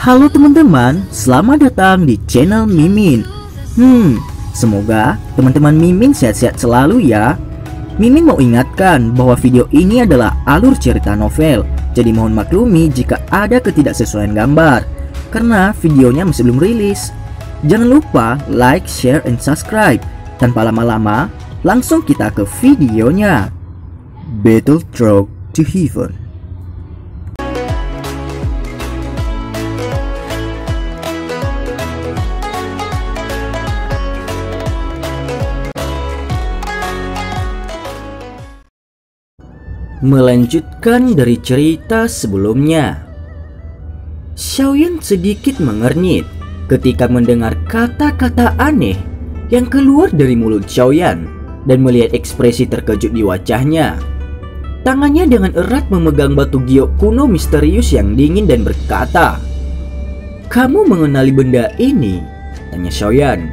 Halo teman-teman, selamat datang di channel Mimin. Semoga teman-teman Mimin sehat-sehat selalu ya. Mimin mau ingatkan bahwa video ini adalah alur cerita novel, jadi mohon maklumi jika ada ketidaksesuaian gambar, karena videonya masih belum rilis. Jangan lupa like, share, and subscribe. Tanpa lama-lama, langsung kita ke videonya. Battle Road to Heaven. Melanjutkan dari cerita sebelumnya, Xiaoyan sedikit mengernyit ketika mendengar kata-kata aneh yang keluar dari mulut Xiaoyan dan melihat ekspresi terkejut di wajahnya. Tangannya dengan erat memegang batu giok kuno misterius yang dingin dan berkata, "Kamu mengenali benda ini?" tanya Xiaoyan.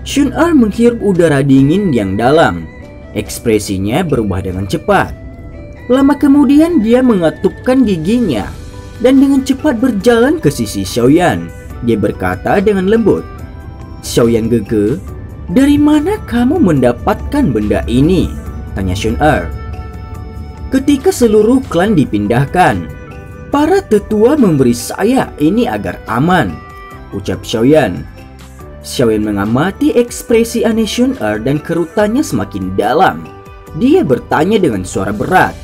Xun Er menghirup udara dingin yang dalam. Ekspresinya berubah dengan cepat. Lama kemudian dia mengatupkan giginya dan dengan cepat berjalan ke sisi Xiaoyan. Dia berkata dengan lembut, "Xiaoyan Gege, dari mana kamu mendapatkan benda ini?" tanya Xun Er. "Ketika seluruh klan dipindahkan, para tetua memberi saya ini agar aman," ucap Xiaoyan. Xiaoyan mengamati ekspresi aneh Xun Er dan kerutannya semakin dalam. Dia bertanya dengan suara berat,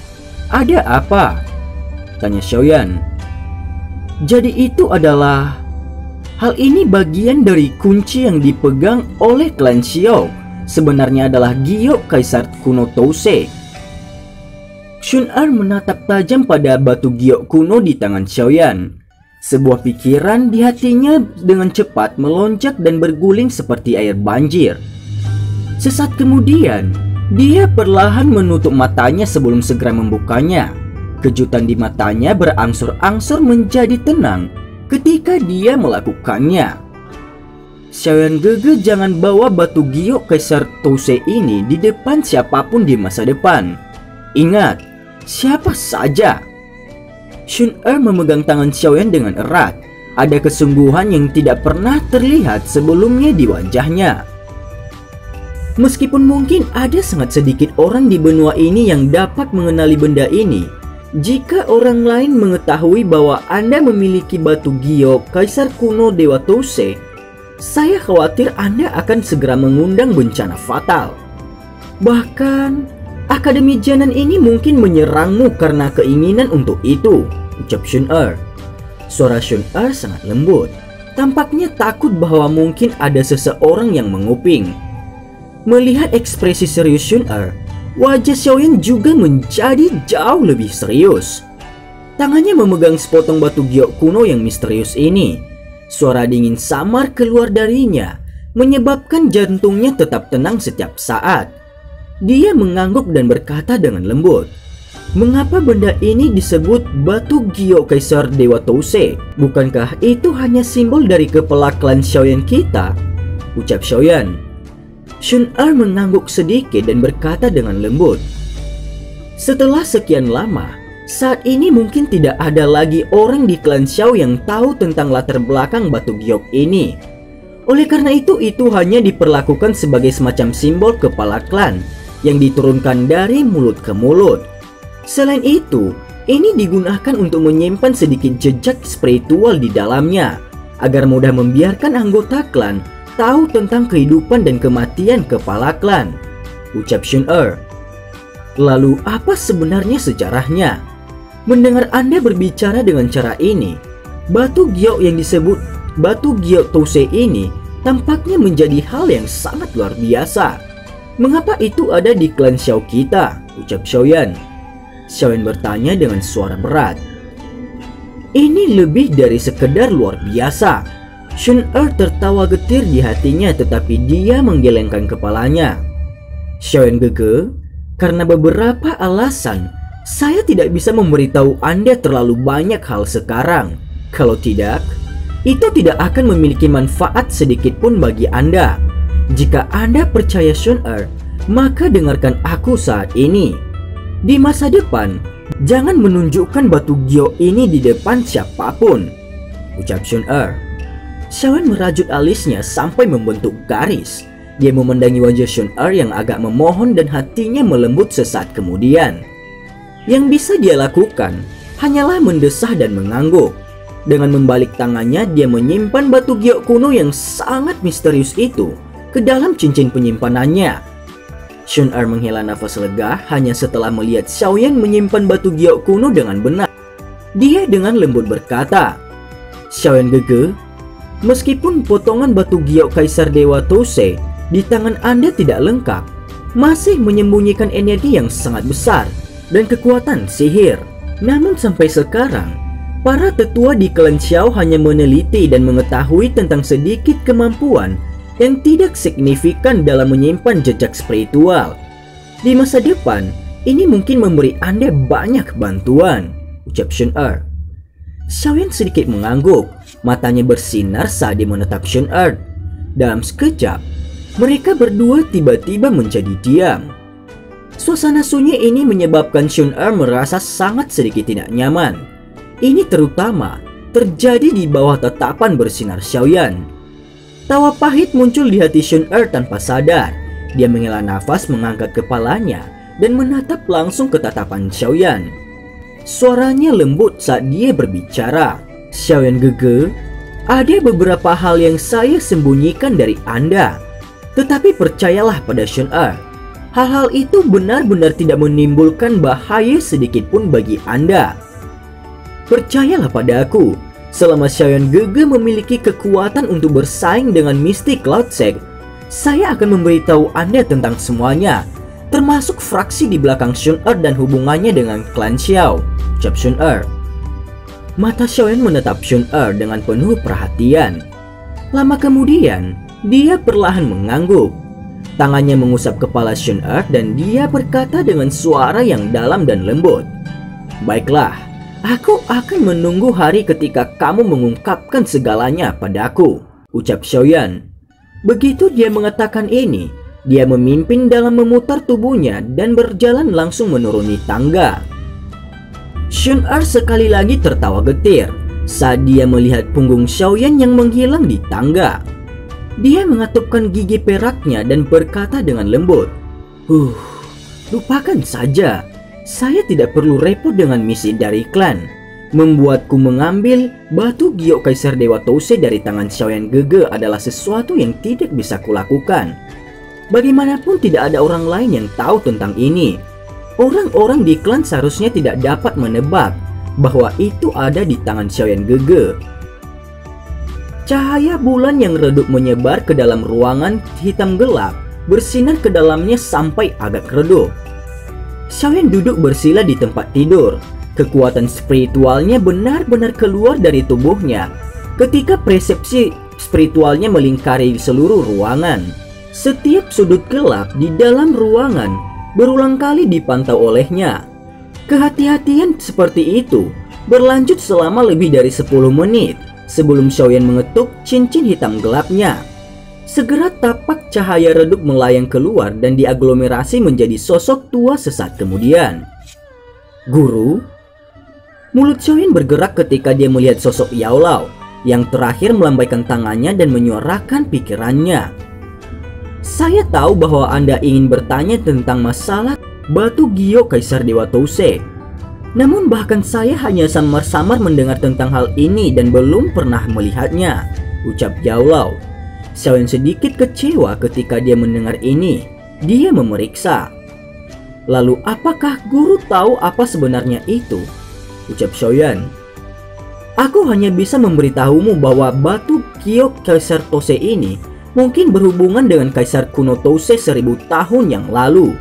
"Ada apa?" tanya Xiaoyan. "Jadi itu adalah... hal ini bagian dari kunci yang dipegang oleh klan Xiao. Sebenarnya adalah giok kaisar kuno Tousei." Xun Er menatap tajam pada batu giok kuno di tangan Xiaoyan. Sebuah pikiran di hatinya dengan cepat melonjak dan berguling seperti air banjir. Sesaat kemudian, dia perlahan menutup matanya sebelum segera membukanya. Kejutan di matanya berangsur-angsur menjadi tenang ketika dia melakukannya. "Xiaoyan Gege, jangan bawa batu giok kaisar Tousei ini di depan siapapun di masa depan. Ingat, siapa saja." Xun Er memegang tangan Xiaoyan dengan erat. Ada kesungguhan yang tidak pernah terlihat sebelumnya di wajahnya. Meskipun mungkin ada sangat sedikit orang di benua ini yang dapat mengenali benda ini, jika orang lain mengetahui bahwa Anda memiliki batu giok kaisar kuno Dewa Tousei, saya khawatir Anda akan segera mengundang bencana fatal. Bahkan, Akademi Jianan ini mungkin menyerangmu karena keinginan untuk itu, ucap Xun Er. Suara Xun Er sangat lembut. Tampaknya takut bahwa mungkin ada seseorang yang menguping. Melihat ekspresi serius Xun Er, wajah Xiaoyan juga menjadi jauh lebih serius. Tangannya memegang sepotong batu giok kuno yang misterius ini. Suara dingin samar keluar darinya, menyebabkan jantungnya tetap tenang setiap saat. Dia mengangguk dan berkata dengan lembut, "Mengapa benda ini disebut batu giok kaisar Dewa Tousei? Bukankah itu hanya simbol dari kepala klan Xiaoyan kita?" ucap Xiaoyan. Xun Er mengangguk sedikit dan berkata dengan lembut, "Setelah sekian lama, saat ini mungkin tidak ada lagi orang di klan Xiao yang tahu tentang latar belakang batu giok ini. Oleh karena itu hanya diperlakukan sebagai semacam simbol kepala klan yang diturunkan dari mulut ke mulut. Selain itu, ini digunakan untuk menyimpan sedikit jejak spiritual di dalamnya, agar mudah membiarkan anggota klan tahu tentang kehidupan dan kematian kepala klan," ucap Xun Er. "Lalu apa sebenarnya sejarahnya? Mendengar Anda berbicara dengan cara ini, batu giok yang disebut batu giok Tousei ini tampaknya menjadi hal yang sangat luar biasa. Mengapa itu ada di klan Xiao kita?" ucap Xiaoyan. Xiaoyan bertanya dengan suara berat. "Ini lebih dari sekedar luar biasa." Xun Er tertawa getir di hatinya, tetapi dia menggelengkan kepalanya. "Xiaoyan Gege, karena beberapa alasan, saya tidak bisa memberitahu Anda terlalu banyak hal sekarang. Kalau tidak, itu tidak akan memiliki manfaat sedikit pun bagi Anda. Jika Anda percaya Xun Er, maka dengarkan aku saat ini. Di masa depan, jangan menunjukkan batu giok ini di depan siapapun." ucap Shun-Er. Xiaoyan merajut alisnya sampai membentuk garis. Dia memandangi wajah Shun-Er yang agak memohon dan hatinya melembut sesaat kemudian. Yang bisa dia lakukan hanyalah mendesah dan mengangguk. Dengan membalik tangannya, dia menyimpan batu giok kuno yang sangat misterius itu ke dalam cincin penyimpanannya. Shun-Er menghela nafas lega hanya setelah melihat Xiaoyan menyimpan batu giok kuno dengan benar. Dia dengan lembut berkata, "Xiaoyan Gege, meskipun potongan batu giok Kaisar Dewa Tousei di tangan Anda tidak lengkap, masih menyembunyikan energi yang sangat besar dan kekuatan sihir. Namun sampai sekarang, para tetua di klan Xiao hanya meneliti dan mengetahui tentang sedikit kemampuan yang tidak signifikan dalam menyimpan jejak spiritual. Di masa depan, ini mungkin memberi Anda banyak bantuan," ucap Shun-Er. Xiaoyan sedikit mengangguk, matanya bersinar saat dia menatap Shun-Er. Dalam sekejap, mereka berdua tiba-tiba menjadi diam. Suasana sunyi ini menyebabkan Shun-Er merasa sangat sedikit tidak nyaman. Ini terutama terjadi di bawah tatapan bersinar Xiaoyan. Tawa pahit muncul di hati Shun-Er tanpa sadar. Dia menghela nafas, mengangkat kepalanya dan menatap langsung ke tatapan Xiaoyan. Suaranya lembut saat dia berbicara. "Xiaoyan Gege, ada beberapa hal yang saya sembunyikan dari Anda. Tetapi percayalah pada Shun-Er, hal-hal itu benar-benar tidak menimbulkan bahaya sedikit pun bagi Anda. Percayalah pada aku. Selama Xiaoyan Gege memiliki kekuatan untuk bersaing dengan Mystic Cloud Sect, saya akan memberitahu Anda tentang semuanya, termasuk fraksi di belakang Shun-Er dan hubungannya dengan klan Xiao," ucap Shun-Er. Mata Xiaoyan menatap Shun-Er dengan penuh perhatian. Lama kemudian, dia perlahan mengangguk. Tangannya mengusap kepala Shun-Er dan dia berkata dengan suara yang dalam dan lembut, "Baiklah, aku akan menunggu hari ketika kamu mengungkapkan segalanya padaku," ucap Xiaoyan. Begitu dia mengatakan ini, dia memimpin dalam memutar tubuhnya dan berjalan langsung menuruni tangga. Shun-Er sekali lagi tertawa getir saat dia melihat punggung Xiaoyan yang menghilang di tangga. Dia mengatupkan gigi peraknya dan berkata dengan lembut, lupakan saja. Saya tidak perlu repot dengan misi dari klan. Membuatku mengambil batu giok Kaisar Dewa Tousei dari tangan Xiaoyan Gege adalah sesuatu yang tidak bisa kulakukan. Bagaimanapun tidak ada orang lain yang tahu tentang ini. Orang-orang di klan seharusnya tidak dapat menebak bahwa itu ada di tangan Xiaoyan Gege. Cahaya bulan yang redup menyebar ke dalam ruangan hitam gelap, bersinar ke dalamnya sampai agak redup. Xiaoyan duduk bersila di tempat tidur. Kekuatan spiritualnya benar-benar keluar dari tubuhnya ketika persepsi spiritualnya melingkari seluruh ruangan. Setiap sudut gelap di dalam ruangan berulang kali dipantau olehnya. Kehati-hatian seperti itu berlanjut selama lebih dari 10 menit sebelum Xiaoyan mengetuk cincin hitam gelapnya. Segera tapak cahaya redup melayang keluar dan diaglomerasi menjadi sosok tua sesaat kemudian. "Guru?" Mulut Xiaoyan bergerak ketika dia melihat sosok Yao Lao yang terakhir melambaikan tangannya dan menyuarakan pikirannya. "Saya tahu bahwa Anda ingin bertanya tentang masalah batu giok Kaisar Dewa Tousei. Namun bahkan saya hanya samar-samar mendengar tentang hal ini dan belum pernah melihatnya," ucap Yao Lao. Xiaoyan sedikit kecewa ketika dia mendengar ini. Dia memeriksa. "Lalu apakah guru tahu apa sebenarnya itu?" ucap Xiaoyan. "Aku hanya bisa memberitahumu bahwa batu giok Kaisar Tousei ini mungkin berhubungan dengan Kaisar kuno Tousei 1000 tahun yang lalu."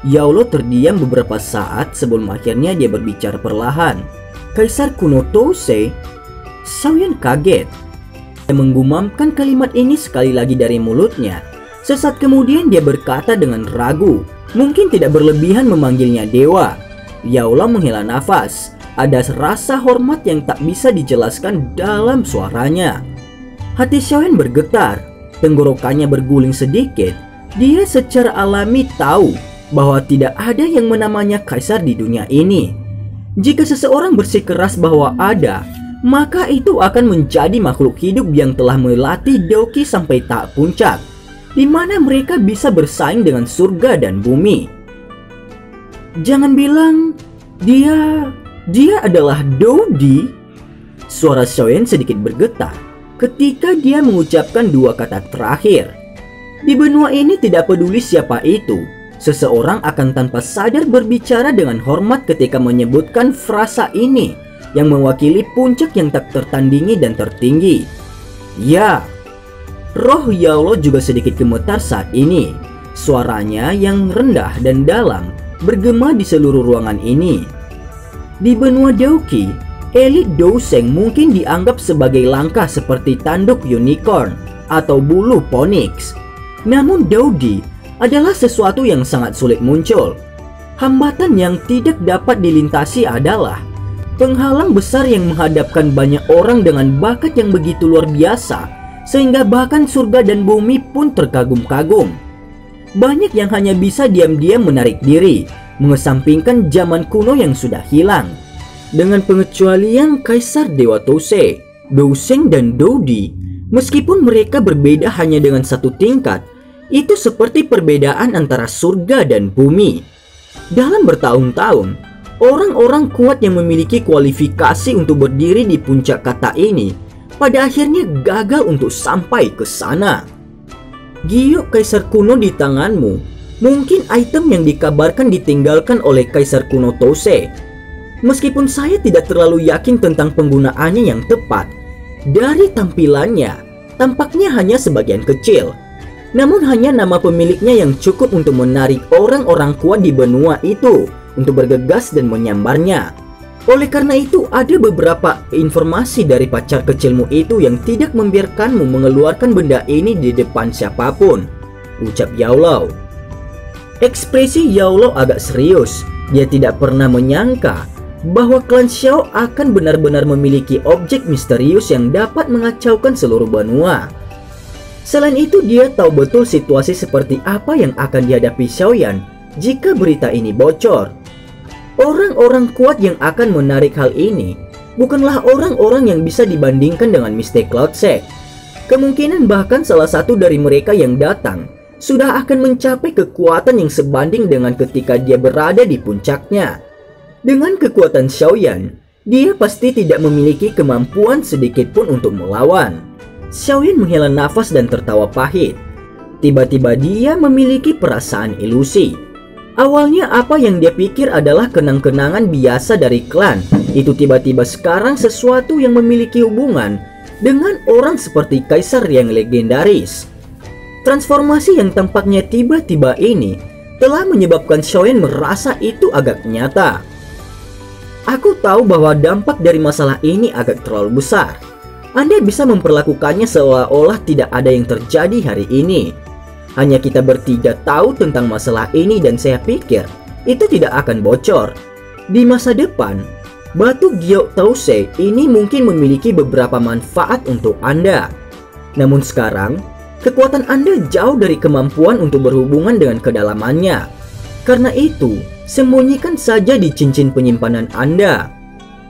Yao Lao terdiam beberapa saat sebelum akhirnya dia berbicara perlahan. "Kaisar kuno Tousei?" Xiaoyan kaget. Dia menggumamkan kalimat ini sekali lagi dari mulutnya. Sesaat kemudian dia berkata dengan ragu, mungkin tidak berlebihan memanggilnya dewa. Yao Lao menghela nafas. Ada rasa hormat yang tak bisa dijelaskan dalam suaranya. Hati Xiaoyan bergetar. Tenggorokannya berguling sedikit. Dia secara alami tahu bahwa tidak ada yang menamanya kaisar di dunia ini. Jika seseorang bersikeras bahwa ada, maka itu akan menjadi makhluk hidup yang telah melatih Doki sampai tahap puncak, di mana mereka bisa bersaing dengan surga dan bumi. Jangan bilang dia adalah Dodi. Suara Xiaoyan sedikit bergetar ketika dia mengucapkan dua kata terakhir. Di benua ini tidak peduli siapa itu, seseorang akan tanpa sadar berbicara dengan hormat ketika menyebutkan frasa ini yang mewakili puncak yang tak tertandingi dan tertinggi. Ya, roh Yao Lo juga sedikit gemetar saat ini. Suaranya yang rendah dan dalam bergema di seluruh ruangan ini. Di benua Doki, elit Douseng mungkin dianggap sebagai langkah seperti tanduk unicorn atau bulu phoenix. Namun Dodi adalah sesuatu yang sangat sulit muncul. Hambatan yang tidak dapat dilintasi adalah penghalang besar yang menghadapkan banyak orang dengan bakat yang begitu luar biasa, sehingga bahkan surga dan bumi pun terkagum-kagum. Banyak yang hanya bisa diam-diam menarik diri, mengesampingkan zaman kuno yang sudah hilang. Dengan pengecualian Kaisar Dewa Tousei, Douseng dan Dodi, meskipun mereka berbeda hanya dengan satu tingkat, itu seperti perbedaan antara surga dan bumi. Dalam bertahun-tahun, orang-orang kuat yang memiliki kualifikasi untuk berdiri di puncak kata ini pada akhirnya gagal untuk sampai ke sana. Giok Kaisar kuno di tanganmu, mungkin item yang dikabarkan ditinggalkan oleh Kaisar kuno Tousei. Meskipun saya tidak terlalu yakin tentang penggunaannya yang tepat, dari tampilannya, tampaknya hanya sebagian kecil. Namun hanya nama pemiliknya yang cukup untuk menarik orang-orang kuat di benua itu untuk bergegas dan menyambarnya. Oleh karena itu, ada beberapa informasi dari pacar kecilmu itu yang tidak membiarkanmu mengeluarkan benda ini di depan siapapun, ucap Yao Lo. Ekspresi Yao Lo agak serius. Dia tidak pernah menyangka bahwa klan Xiao akan benar-benar memiliki objek misterius yang dapat mengacaukan seluruh benua. Selain itu, dia tahu betul situasi seperti apa yang akan dihadapi Xiaoyan jika berita ini bocor. Orang-orang kuat yang akan menarik hal ini bukanlah orang-orang yang bisa dibandingkan dengan Mr. Cloud Sect. Kemungkinan bahkan salah satu dari mereka yang datang sudah akan mencapai kekuatan yang sebanding dengan ketika dia berada di puncaknya. Dengan kekuatan Xiaoyan, dia pasti tidak memiliki kemampuan sedikit pun untuk melawan. Xiaoyan menghela nafas dan tertawa pahit. Tiba-tiba dia memiliki perasaan ilusi. Awalnya apa yang dia pikir adalah kenang-kenangan biasa dari klan, itu tiba-tiba sekarang sesuatu yang memiliki hubungan dengan orang seperti kaisar yang legendaris. Transformasi yang tampaknya tiba-tiba ini telah menyebabkan Xiaoyan merasa itu agak nyata. Aku tahu bahwa dampak dari masalah ini agak terlalu besar. Anda bisa memperlakukannya seolah-olah tidak ada yang terjadi hari ini. Hanya kita bertiga tahu tentang masalah ini dan saya pikir itu tidak akan bocor. Di masa depan, batu Giok Tousei ini mungkin memiliki beberapa manfaat untuk Anda. Namun sekarang, kekuatan Anda jauh dari kemampuan untuk berhubungan dengan kedalamannya. Karena itu, sembunyikan saja di cincin penyimpanan Anda.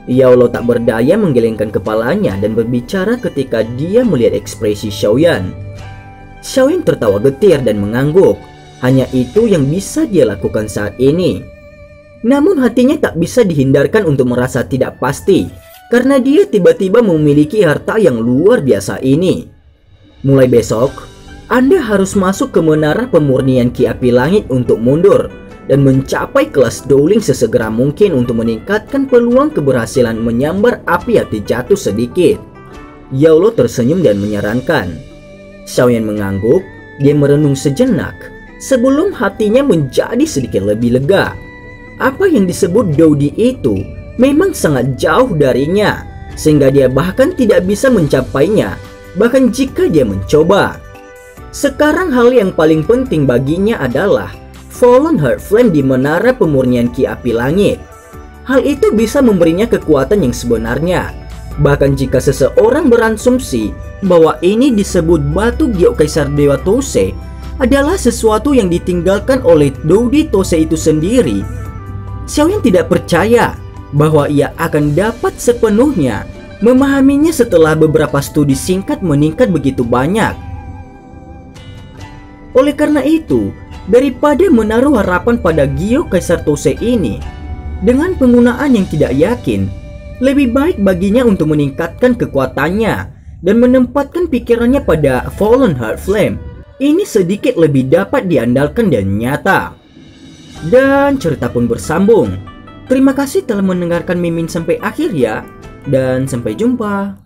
Yao Lo tak berdaya menggelengkan kepalanya dan berbicara ketika dia melihat ekspresi Xiaoyan. Xiaoyan tertawa getir dan mengangguk. Hanya itu yang bisa dia lakukan saat ini. Namun hatinya tak bisa dihindarkan untuk merasa tidak pasti, karena dia tiba-tiba memiliki harta yang luar biasa ini. Mulai besok, Anda harus masuk ke menara pemurnian Ki Api Langit untuk mundur dan mencapai kelas Dowling sesegera mungkin untuk meningkatkan peluang keberhasilan menyambar api hati jatuh sedikit. Yao Lo tersenyum dan menyarankan. Xiaoyan mengangguk, dia merenung sejenak sebelum hatinya menjadi sedikit lebih lega. Apa yang disebut Dodi itu memang sangat jauh darinya, sehingga dia bahkan tidak bisa mencapainya, bahkan jika dia mencoba. Sekarang hal yang paling penting baginya adalah Fallen Heart Flame di menara pemurnian Ki Api Langit. Hal itu bisa memberinya kekuatan yang sebenarnya. Bahkan jika seseorang beransumsi bahwa ini disebut batu Giok Kaisar Dewa Tousei adalah sesuatu yang ditinggalkan oleh Dodi Tousei itu sendiri, Xiaoyan tidak percaya bahwa ia akan dapat sepenuhnya memahaminya setelah beberapa studi singkat meningkat begitu banyak. Oleh karena itu, daripada menaruh harapan pada Gyo Kaisar Tose ini dengan penggunaan yang tidak yakin, lebih baik baginya untuk meningkatkan kekuatannya dan menempatkan pikirannya pada Fallen Heart Flame. Ini sedikit lebih dapat diandalkan dan nyata. Dan cerita pun bersambung. Terima kasih telah mendengarkan Mimin sampai akhir ya, dan sampai jumpa.